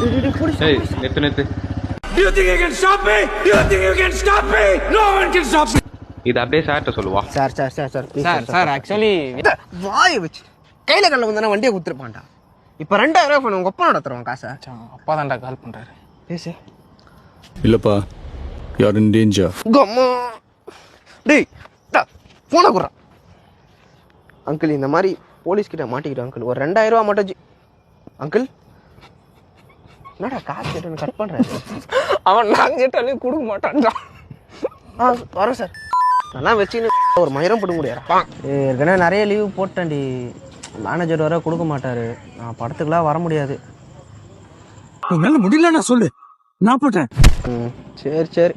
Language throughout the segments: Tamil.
ஏய் Nithu Nithu. Do you think you can stop me? Do you think you can stop me? No one can stop me. இது அப்படியே சார்ட்ட சொல்லுவா. Sir sir sir sir sir actually வாயை வச்சு கையில கல்ல வந்தானே வண்டியை குத்துருப்பான்டா. இப்போ 2000 ரூபாய் உங்க அப்பா நடத்துறோம் காசை. அப்பா தான்டா கால் பண்றாரு. பேசு. இல்லப்பா, யார் இன் டேஞ்சர். கம்மா டேய் போன குறா அங்கிள், இந்த மாதிரி போலீஸ் கிட்ட மாட்டிக்கிட்டோம் அங்கிள். ஒரு 2000 ரூபா மட்டும் அங்கிள். என்னடா காசு கேட்டு கட் பண்றேன். அவன் நான் கேட்டாலே கொடுக்க மாட்டான்டா. வரேன் சார். நல்லா வச்சுன்னு ஒரு மயிரம் போட முடியாதா? ஏற்கனவே நிறைய லீவு போட்டேன்டி. மேனேஜர் வர கொடுக்க மாட்டாரு. நான் படத்துக்குலாம் வர முடியாது. என்னால முடியல நான் சொல்லு, நான் போட்டேன். சரி சரி,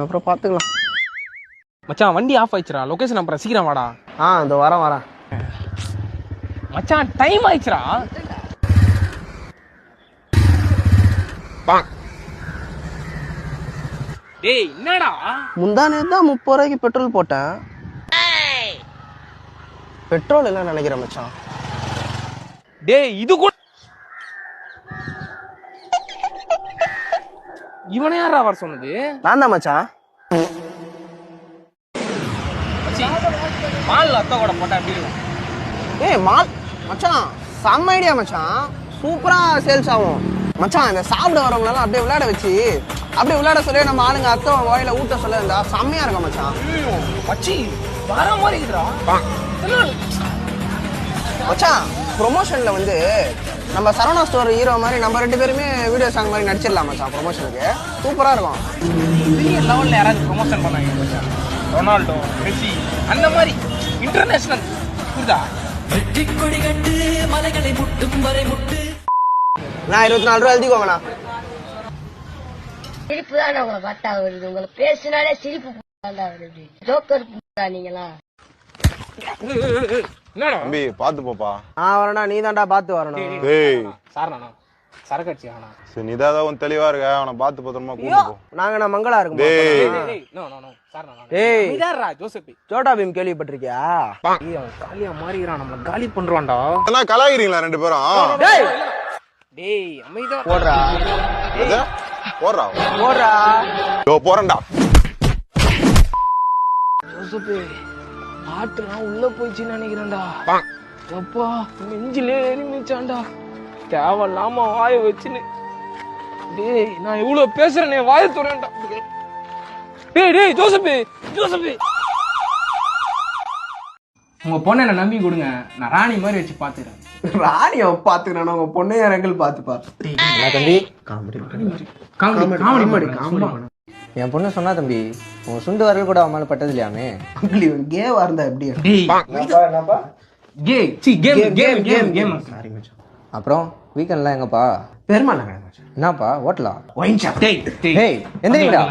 அப்புறம் பார்த்துக்கலாம். மச்சான் வண்டி ஆஃப் ஆயிடுச்சுடா. லொகேஷன் அப்புறம் சீக்கிரம் வாடா. இந்த வரேன். மச்சான் டைம் ஆயிடுச்சுடா. டேய் என்னடா முந்தானே தான் 30 ரூபாய்க்கு பெட்ரோல் போட்டேன். பெட்ரோல் எல்லாம் நினைக்கிறேன் மச்சான். டேய் இது கூட இவனே யாரா வர சொன்னது? நான் தான் மச்சான். மால் அத்தா கூட போட்டா எப்படி இருக்கும்? மால் மச்சான் செம்ம ஐடியா மச்சான். சூப்பரா சேல்ஸ் ஆகும் மச்சான். இந்த சாப்பிட வரவங்களெல்லாம் அப்படியே விளையாட வச்சு அப்படியே விளையாட சொல்லி நம்ம ஆளுங்க அத்தை வாயில ஊட்ட சொல்ல இருந்தா செம்மையா இருக்கும் மச்சான். மச்சி வர மாதிரி இருக்குடா மச்சான். ப்ரொமோஷன்ல வந்து நம்ம சரவணா ஸ்டோர் ஹீரோ மாதிரி நம்ம 2 பேருமே வீடியோ சாங் மாதிரி நடிச்சிடலாம் மச்சான். ப்ரொமோஷனுக்கு சூப்பரா இருக்கும். பெரிய லெவல்ல யாராவது ப்ரொமோஷன் பண்ணாங்க மச்சான். ரொனால்டோ, மெஸ்ஸி அந்த மாதிரி இன்டர்நேஷனல் புரியுதா? வெற்றி கொடி கண்டு மலைகளை முட்டும் வரை முட்டு. நான் 24 ரூபா எழுதிக்கோங்கண்ணா. சிரிப்பு தான் உங்களை பார்த்தா வருது. உங்களை பேசினாலே சிரிப்பு வருது. ஜோக்கர் நீங்களா? என்னடா தம்பி பாத்து போப்பா. நான் வரேனா, நீ தான்டா பார்த்து வரணும். டேய் சார் நானா சரக்கு அடிச்சு ஆனா சரி நீதான் உன் தெளிவா இருக்க. அவனை பார்த்து பத்திரமா கூட்டு போ. நாங்க மங்களா இருக்கும். டேய் நோ நோ நோ சார் நானா. ஏய் நீதான்டா ஜோசப். சோட்டா பீம் கேள்விப்பட்டிருக்கியா? ஏய் அவன் காலியா மாறிறான். நம்மள காலி பண்றான்டா. என்ன கலாயிரீங்களா 2 பேரும்? டேய் டேய் அமைதியா போடுறா. போறா போடுறா. யோ போறேன்டா. ஜோசப் ஆட்டுலாம் உள்ள போயிடுச்சுன்னு நினைக்கிறேன்டா. அப்பா நெஞ்சிலே எரிமிச்சான்டா. தேவையில்லாம வாய வச்சுன்னு. டேய் நான் இவ்வளவு பேசுறேனே வாய துறேன்டா. டேய் டேய் ஜோசப் ஜோசப் உங்க பொண்ணை என்ன நம்பி கொடுங்க. நான் ராணி மாதிரி வச்சு பாத்துக்கிறேன். ராணிய பாத்துக்கிறான உங்க பொண்ணைய ரங்கல் பாத்துப்பா. தம்பி காமெடி காமெடி காமெடி. என் பொண்ணு சொன்னா தம்பி, உங்க சுண்டு வரல் கூட அவமால பட்டது இல்லையாமே. அங்கிள் இவன் கேவா இருந்தா எப்படி? டேய் C game game game game. Sorry மச்சான். அப்புறம் வீக்கெண்ட்லாம் எங்கப்பா? பெருமாள் நகர் மச்சான். என்னப்பா ஹோட்டலா? Wine shop. டேய் எந்திரீங்கடா.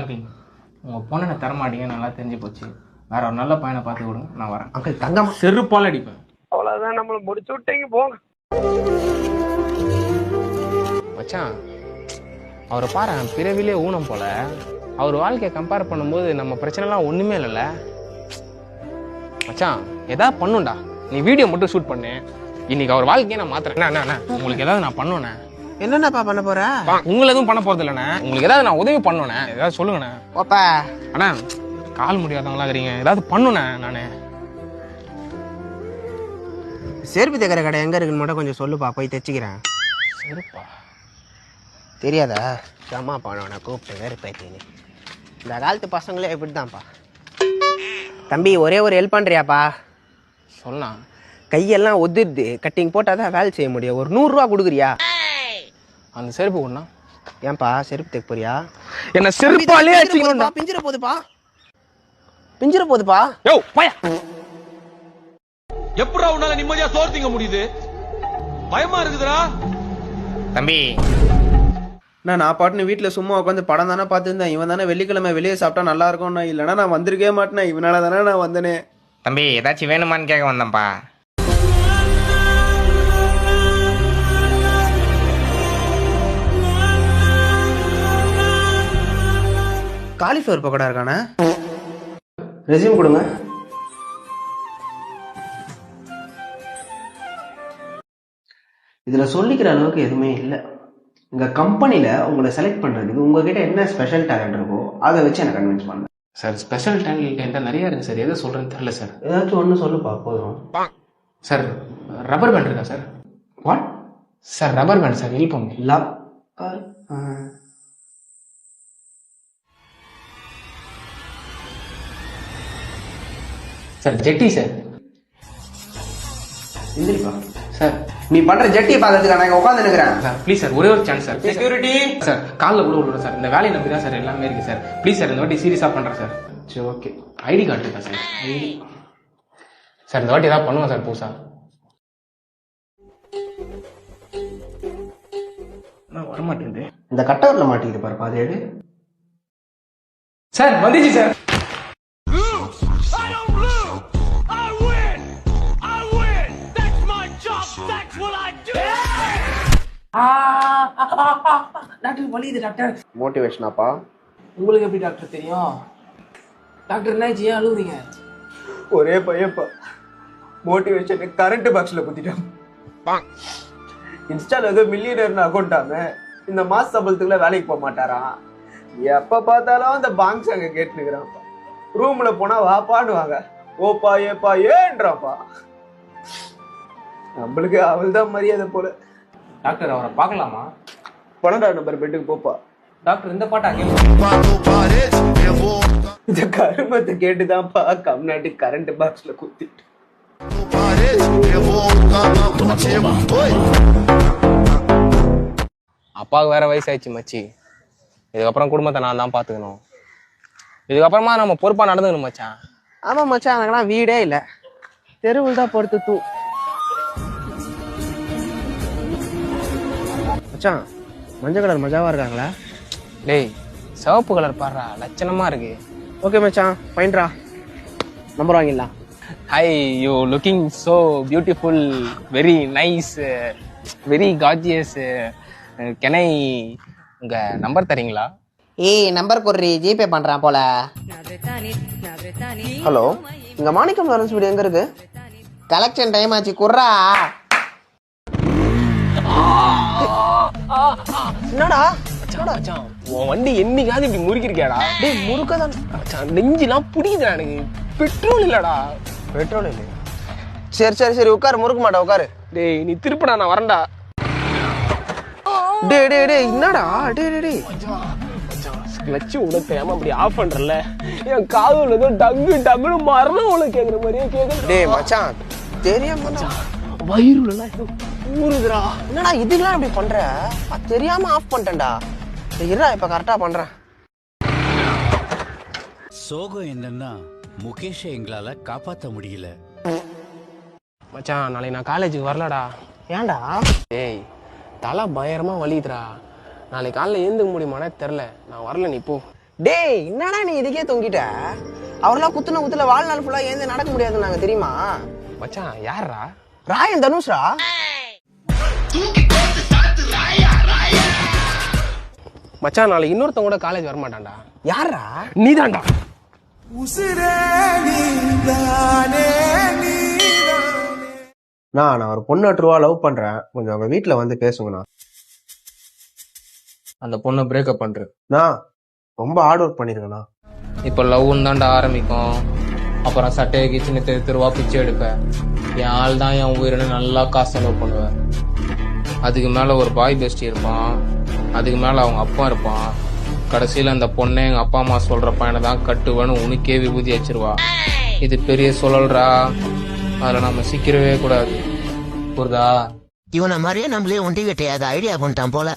உங்க பொண்ணை நான் தரமாட்டீங்க நல்லா தெரிஞ்சு போச்சு. வேற ஒரு நல்ல பையனை பார்த்து கொடுங்க, நான் வரேன். அங்கிள் தங்கமா செருப்பால் அடிப்பேன். அவ்வளவுதான், நம்மள முடிச்சு விட்டீங்க போங்க. மச்சான் அவரை பாரு, பிறவிலே ஊனம் போல. அவர் வாழ்க்கையை கம்பேர் பண்ணும்போது நம்ம பிரச்சனைலாம் ஒண்ணுமே இல்லைல்ல மச்சான். ஏதாவது பண்ணுண்டா. நீ வீடியோ மட்டும் ஷூட் பண்ணு. இன்னைக்கு அவர் வாழ்க்கையை நான் மாத்துறேன். உங்களுக்கு ஏதாவது நான் பண்ணுவேண்ணே. என்னென்னப்பா பண்ண போற? உங்களை எதுவும் பண்ண போறது இல்லைண்ணே. உங்களுக்கு ஏதாவது நான் உதவி பண்ணுவேண்ணே. ஏதாவது சொல்லுங்கண்ணே. ஓப்பா அண்ணா கால் முடியாதவங்களா இருக்கிறீங்க, ஏதாவது பண்ணுண்ணே. நானு செருப்பு தைக்கிற கடை எங்க இருக்குன்னு மட்டும் கொஞ்சம் சொல்லுப்பா, போய் தைச்சிக்கிறேன். செருப்பா தெரியாதா? சும்மா பண்ண கூப்பிட்டு வேறு பேத்தின்னு. இந்த காலத்து பசங்களே இப்படிதான்ப்பா. தம்பி ஒரே ஒரு ஹெல்ப் பண்றியாப்பா? சொல்லலாம். கையெல்லாம் ஒதுருது, கட்டிங் போட்டாதான் வேலை செய்ய முடியும். ஒரு 100 ரூபா கொடுக்குறியா? அந்த செருப்பு கொண்டா. ஏன்பா செருப்பு தைக்க போறியா? என்ன செருப்பாலே அடிச்சிங்கடா. பிஞ்சிர போதுப்பா, பிஞ்சிர போதுப்பா. யோ பையா, எப்படா உன்னால நிம்மதியா சோறு திங்க முடியுது? பயமா இருக்குதுடா தம்பி. நான் பாட்டுன்னு வீட்டில் சும்மா உட்காந்து படம் தானே பார்த்துருந்தேன். இவன் தானே வெள்ளிக்கிழமை வெளியே சாப்பிட்டா நல்லா இருக்கும்ண்ணா. இல்லைனா நான் வந்திருக்கவே மாட்டேனே. இவனால தானே நான் வந்தனே. தம்பி ஏதாச்சும் வேணுமான்னு கேட்க வந்தேன்ப்பா. காலிஃப்ளவர் பக்கோடா இருக்கானே. ரெஸ்யூம் கொடுங்க. இதுல சொல்லிக்கிற அளவுக்கு எதுவுமே இல்லை. எங்கள் கம்பெனியில் உங்களை செலக்ட் பண்ணுறதுக்கு உங்ககிட்ட என்ன ஸ்பெஷல் டேலண்ட் இருக்கோ அதை வச்சு எனக்கு கன்வின்ஸ் பண்ணுங்க. சார் ஸ்பெஷல் டேலண்ட் என்கிட்ட நிறையா இருக்குது சார். எதை சொல்கிறேன்னு தெரியல சார். ஏதாச்சும் ஒன்று சொல்லுப்பா போதும். சார் ரப்பர் பேண்ட் இருக்கா sir? What sir rubber band sir இல்பம் லவ் சார் ஜெட்டி சார். எந்திரிப்பா. சார் நீ பண்ணுற ஜட்டியை பார்க்கறதுக்கு நான் இங்கே உட்காந்து நிற்கிறேன். சார் ப்ளீஸ் சார் ஒரே ஒரு சான்ஸ் சார். செக்யூரிட்டி சார் காலில் கூட விடுறோம் சார். இந்த வேலையை நம்பி தான் சார் எல்லாமே இருக்குது சார். ப்ளீஸ் சார் இந்த வாட்டி சீரியஸாக பண்ணுறேன் சார். சரி ஓகே. ஐடி கார்டு இருக்கா சார்? ஐடி சார் இந்த வாட்டி ஏதாவது பண்ணுவோம் சார் புதுசா. நான் வரமாட்டேங்குது. இந்த கட்டவரில் மாட்டிக்கிட்டு பாருப்பா அது எடு. சார் வந்துச்சு சார். டாக்டர் வலியுது டாக்டர். மோட்டிவேஷனாப்பா. உங்களுக்கு எப்படி டாக்டர் தெரியும்? டாக்டர் என்னாச்சு, ஏன் அழுகுறீங்க? ஒரே பையன்ப்பா மோட்டிவேஷன் கரண்ட் பாக்ஸ்ல குத்திட்டான். இன்ஸ்டால ஏதோ மில்லியனர்னு அக்கௌண்டாம இந்த மாச சம்பளத்துக்குள்ள வேலைக்கு போக மாட்டாராம். எப்ப பார்த்தாலும் அந்த பாங்க்ஸ் அங்க கேட்டுக்கிறான்ப்பா. ரூம்ல போனா வாப்பான்னு வாங்க, ஓப்பா ஏப்பா ஏன்றாப்பா. நம்மளுக்கு அவள் தான் மரியாதை போல. டாக்டர் அவரை பார்க்கலாமா? 12ஆம் நம்பர் பெட்டுக்கு போப்பா. டாக்டர் இந்த பாட்டா இந்த கருமத்தை கேட்டுதான்ப்பா கம்நாட்டி கரண்ட் பாக்ஸ்ல குத்திட்டு. அப்பாவுக்கு வேற வயசாயிடுச்சு மச்சி. இதுக்கப்புறம் குடும்பத்தை நான் தான் பார்த்துக்கணும். இதுக்கப்புறமா நம்ம பொறுப்பா நடந்துக்கணும் மச்சான். ஆமாம் மச்சான், எனக்குலாம் வீடே இல்லை, தெருவில் தான் படுத்து தூ. மச்சான் மஞ்சள் கலர் மஜாவா இருக்காங்களா? டேய் சிவப்பு கலர் பாடுறா, லட்சணமா இருக்கு. ஓகே மச்சான் ஃபைன்ரா, நம்பர் வாங்கிடலாம். Hi, you looking so beautiful, very nice, very gorgeous. Can I உங்க நம்பர் தரீங்களா? ஏய் நம்பர் கொடுறி, ஜிபே பண்றான் போல. ஹலோ, இங்க மாணிக்கம் லாரன்ஸ் வீடு எங்க இருக்கு? கலெக்ஷன் டைம் ஆச்சு, குர்ரா. என்னடா மச்சான் உன் வண்டி என்னைக்காவது இப்படி முறுக்கிருக்கேடா? டேய் முறுக்கதான் மச்சான் நெஞ்சிலாம் பிடிக்குதுடா எனக்கு. பெட்ரோல் இல்லடா. பெட்ரோல் இல்லை. சரி சரி சரி உட்காரு, முறுக்க மாட்டா உட்காரு. டேய் நீ திருப்படா, நான் வரேன்டா. டேய் டேய் டேய் என்னடா? டேய் டேய் டேய் கிளச்சு உட தெரியாம அப்படி ஆஃப் பண்றல, என் காதுல ஏதோ டங்கு டங்குன்னு மரணம் உனக்கு கேக்குற மாதிரியே கேக்குது. டேய் மச்சான் தெரியாம வயிறுல ஏதோ ஊறுதுடா. என்னடா இதுக்கெல்லாம் இப்படி பண்ற? தெரியாம ஆஃப் பண்ணிட்டேன்டா. இருடா இப்ப கரெக்டா பண்றேன். சோகம் என்னன்னா முகேஷை எங்களால காப்பாற்ற முடியல. மச்சான் நாளைக்கு நான் காலேஜுக்கு வரலடா. ஏன்டா? டேய் தலை பயங்கரமா வலிக்குதுடா. நாளைக்கு காலைல ஏந்துக்க முடியுமானே தெரில, நான் வரல, நீ போ. டேய் என்னடா நீ இதுக்கே தொங்கிட்ட? அவரெல்லாம் குத்துன வாழ்நாள் ஃபுல்லா ஏந்து நடக்க முடியாது நாங்க தெரியுமா? மச்சான் யாரா? ராயன் தனுஷ்ரா. மச்சான் நாளைக்கு இன்னொருத்தன் கூட காலேஜ் வரமாட்டான்டா. யாரா? நீதான்டா. நான் ஒரு பொண்ணு 8 ரூபா லவ் பண்றேன், கொஞ்சம் அவங்க வீட்டுல வந்து பேசுங்கண்ணா. அந்த பொண்ணை பிரேக்கப் பண்றேன். நான் ரொம்ப ஹார்ட் ஒர்க் பண்ணிருக்கேண்ணா. இப்போ லவ்னு தான்டா ஆரம்பிக்கும். அப்புறம் சட்டையை கிச்சின்னு தெருவா பிச்சை எடுப்பேன். என் ஆள் தான் என் உயிரினு நல்லா காசு செலவு பண்ணுவேன். அதுக்கு மேல ஒரு பாய் பெஸ்டி இருப்பான், அதுக்கு மேல அவங்க அப்பா இருப்பான். கடைசியில அந்த பொண்ணை எங்க அப்பா அம்மா சொல்ற பையனை தான் கட்டுவேன்னு உனக்கே விபூதி வச்சிருவா. இது பெரிய சொல்லல்றா, அதுல நம்ம சிக்கிறவே கூடாது, புரியுதா? இவனை மாதிரியே நம்மளே ஒண்டி கட்டையாத ஐடியா பண்ணிட்டான் போல.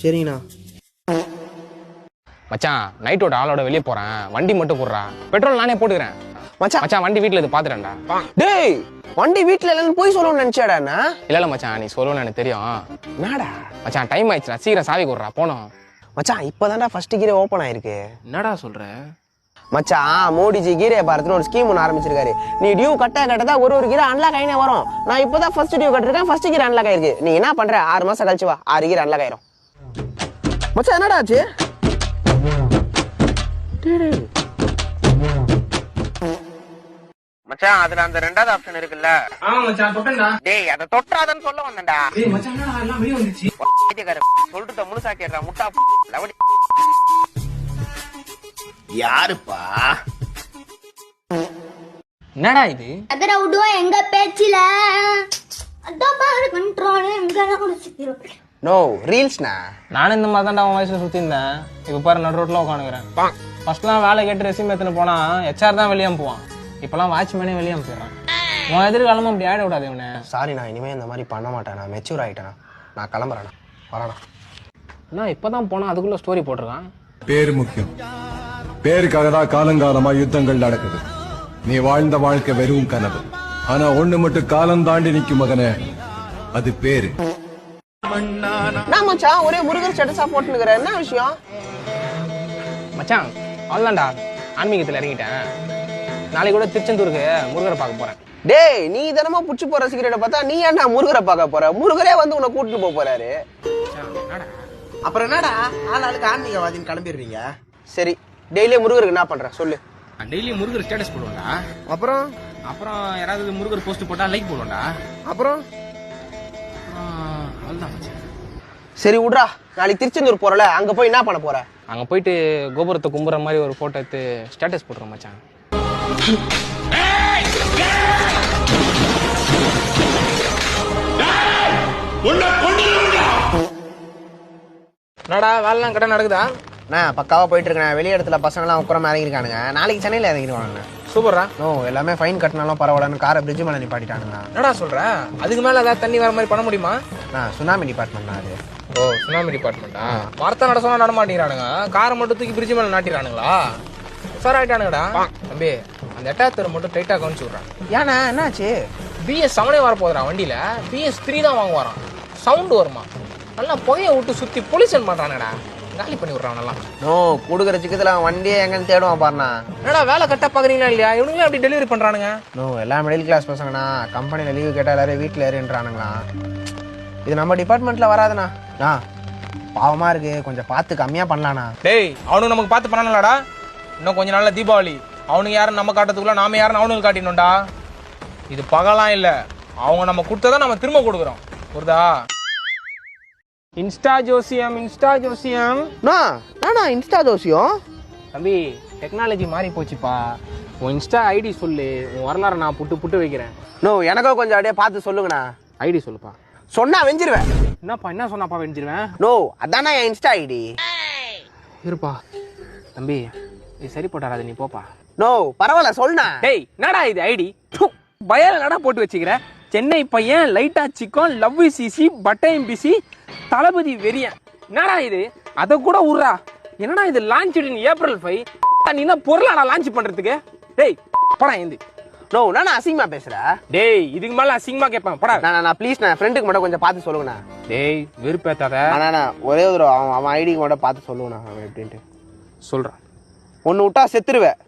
சரிங்கண்ணா. மச்சான் நைட்டோட ஆளோட வெளியே போறேன், வண்டி மட்டும் போடுறான், பெட்ரோல் நானே போட்டுக்கிறேன். மச்சான் வண்டி வீட்டுல இது பாத்துறேன்டா. டேய் வண்டி வீட்டுல இல்லன்னு போய் சொல்லணும்னு நினைச்சாடா? இல்ல மச்சான் நீ சொல்லணும்னு எனக்கு தெரியும். என்னடா மச்சான் டைம் ஆயிடுச்சுடா, சீக்கிரம் சாவி கொடுறா போனோம். மச்சான் இப்பதான்டா ஃபர்ஸ்ட் கீரே ஓபன் ஆயிருக்கு. என்னடா சொல்ற? மச்சான் மோடிஜி கீரே பாரத்னு ஒரு ஸ்கீம் ஒன்று ஆரம்பிச்சிருக்காரு. நீ டியூ கட்டதான் ஒரு கீரை அன்லாக் ஆயினே வரும். நான் இப்பதான் ஃபர்ஸ்ட் டியூ கட்டிருக்கேன், ஃபர்ஸ்ட் கீரை அன்லாக் ஆயிருக்கு. நீ என்ன பண்ற? 6 மாசம் கழிச்சு வா, 6 கீரை அன்லாக் ஆயிரும். மச்சான் என்னடா ஆச்சு? மச்சான் அதுல அந்த ரெண்டாவது ஆப்ஷன் இருக்குல்ல. ஆமா மச்சான் தொட்டேன்டா. டேய் அத தொட்டாதன்னு சொல்ல வந்தேன்டா. டேய் மச்சான் என்னடா எல்லாம் வெளிய வந்துச்சு. சொல்றத முழுசா கேட்றா முட்டா லவடி. யாருப்பா? என்னடா இது? அதர விடுவா எங்க பேச்சில அதான் பாரு கண்ட்ரோல் எங்க குடிச்சிக்கிறோம். நோ ரீல்ஸ்னா. நானும் இந்த மாதிரி தான் அவன் வயசுல சுத்தி இருந்தேன். இப்ப பாரு நடு ரோட்ல உட்காந்துக்கிறேன். ஃபர்ஸ்ட்லாம் வேலை கேட்டு ரெசியூம் எடுத்துன்னு போனா HR தான் வெளியே அனுப்புவான். இப்பெல்லாம் வாட்ச்மேனே வெளியே அனுப்பிடுறான். உன் எதிர்காலமும் அப்படி ஆயிட விடாது இவனை. சாரி நான் இனிமே இந்த மாதிரி பண்ண மாட்டேன். நான் மெச்சூர் ஆயிட்டேன். நான் கிளம்புறேன். வரேண்ணா. அண்ணா இப்பதான் போனா அதுக்குள்ள ஸ்டோரி போட்டிருக்கான். பேர் முக்கியம். பேருக்காக தான் காலங்காலமா யுத்தங்கள் நடக்குது. நீ வாழ்ந்த வாழ்க்கை வெறும் கனவு. ஆனா ஒண்ணு மட்டும் காலம் தாண்டி நிக்கும் மகனே, அது பேரு. நான் மச்சான் ஒரே முருகர் ஸ்டேட்டஸா போட்டுனுக்குறேன். என்ன விஷயம்? மச்சான் அவ்வளோதான்டா, ஆன்மீகத்தில் இறங்கிட்டேன். நாளைக்கு கூட திருச்செந்தூருக்கு முருகரை பார்க்க போறேன். டேய் நீ தினமா புடிச்சு போற சிகரெட்டை பார்த்தா நீ ஏன்டா முருகரை பார்க்க போற? முருகரே வந்து உன்னை கூட்டிட்டு போக போறாரு. அப்புறம் என்னடா ஆளாளுக்கு ஆன்மீகவாதின்னு கிளம்பிடுறீங்க? சரி டெய்லியே முருகருக்கு என்ன பண்ற சொல்லு. டெய்லி முருகர் ஸ்டேட்டஸ் போடுவேன்டா. அப்புறம் அப்புறம் யாராவது முருகர் போஸ்ட் போட்டா லைக் போடுவேன்டா. அப்புறம் அவ்வளோதான் மச்சான். சரி விட்றா, நாளைக்கு திருச்செந்தூர் போறல, அங்க போய் என்ன பண்ண போற? அங்கே போயிட்டு கோபுரத்தை கும்புற மாதிரி ஒரு ஃபோட்டோ எடுத்து ஸ்டேட்டஸ் போட்டுறோம் மச்சான். என்னடா வேலைலாம் கடை நடக்குதா? நான் பக்காவா போயிட்டு இருக்கேன். வெளி இடத்துல பசங்களாம் உட்கார இறங்கிருக்கானுங்க. நாளைக்கு சென்னையில் இறங்கிடுவாங்க. சூப்பரா. நோ எல்லாமே ஃபைன் கட்டினாலும் பரவாயில்லன்னு காரை பிரிட்ஜ் மேலே நிப்பாட்டிட்டானுங்க. என்னடா சொல்ற? அதுக்கு மேல ஏதாவது தண்ணி வர மாதிரி பண்ண முடியுமா? நான் சுனாமி டிபார்ட்மெண்ட் தான் அது. ஓ சுனாமி டிபார்ட்மெண்டா? மரத்தை நட சொன்னா நட மாட்டேங்கிறானுங்க. காரை மட்டும் தூக்கி பிரிட்ஜ் மேல நாட்டிடுறானுங்களா? சார் ஆயிட்டானுங்கடா. தம்பி அந்த எட்டாவது மட்டும் டைட்டா கவனிச்சு விட்றான். ஏன்னா என்னாச்சு? BS 7 வர போதுடா வண்டியில. BS 3 தான் வாங்குவாரான். சவுண்டு வருமா? நல்லா புகையை விட்டு சுத்தி பொல்யூஷன் பண்றானுடா. காலி பண்ணி விட்றான். நோ கொடுக்குற சிக்கத்துல வண்டியே எங்கன்னு தேடுவான் பாருண்ணா. என்னடா வேலை கரெக்டா பாக்குறீங்களா இல்லையா? இவனுங்களே அப்படி டெலிவரி பண்றானுங்க. நோ எல்லாம் மிடில் கிளாஸ் பசங்கண்ணா. கம்பெனியில் லீவு கேட்டால் எல்லாரும் வீட்டில் ஏறின்றானுங்களா. இது நம்ம டிபார்ட்மெண்ட்ல வராதுண்ணா. பாவமா இருக்கு, கொஞ்சம் பார்த்து கம்மியா பண்ணலாண்ணா. டேய் அவனுக்கு நமக்கு பார்த்து பண்ணலாம்லடா. இன்னும் கொஞ்ச நாள்ல தீபாவளி. அவனுக்கு யாரும் நம்ம காட்டுறதுக்குள்ள நாம யாரும் அவனுக்கு காட்டினோம்டா. இது பகலாம் இல்ல, அவங்க நம்ம கொடுத்ததான் நம்ம திரும்ப கொடுக்குறோம். புரியுதா? இன்ஸ்டா ஜோசியம் இன்ஸ்டா ஜோசியம். நானா இன்ஸ்டா ஜோசியம்? தம்பி டெக்னாலஜி மாறி போச்சுப்பா. உன் இன்ஸ்டா ஐடி சொல்லு, உன் வரலாறு நான் புட்டு புட்டு வைக்கிறேன். நோ எனக்கும் கொஞ்சம் அப்படியே பார்த்து சொல்லுங்கண்ணா. ஐடி சொல்லுப்பா. சொன்னா வெஞ்சிருவேன். என்னப்பா என்ன சொன்னாப்பா வெஞ்சிருவேன்? நோ அதானா என் இன்ஸ்டா ஐடி. இருப்பா தம்பி இது சரி போட்டாராது, நீ போப்பா. நோ பரவாயில்ல சொல்லுண்ணா. டேய் என்னடா இது ஐடி? பயல நடா போட்டு வச்சுக்கிற. சென்னை பையன் லைட்டா சிக்கன் லவ் சிசி பட்டையும் பிசி தளபதி வெறியன். என்னடா இது? அத கூட உர்றா. என்னடா இது லான்ச் இன் April 5. நீ என்ன பொருளாடா லான்ச் பண்றதுக்கு? டேய் படா ஏந்து. நோ நான் அசிங்கமா பேசுற. டேய் இதுக்கு மேல அசிங்கமா கேட்பேன் படா. நான் ப்ளீஸ் நான் ஃப்ரெண்டுக்கு மட்டும் கொஞ்சம் பார்த்து சொல்லுங்கண்ணா. டேய் வெறுப்பேத்தாத. நான் ஒரே ஒரு அவன் ஐடிக்கு மட்டும் பார்த்து சொல்லுங்கண்ணா. அவன் எப்படின்ட்டு சொல்றான். ஒன்னு விட்டா செத்துருவேன்.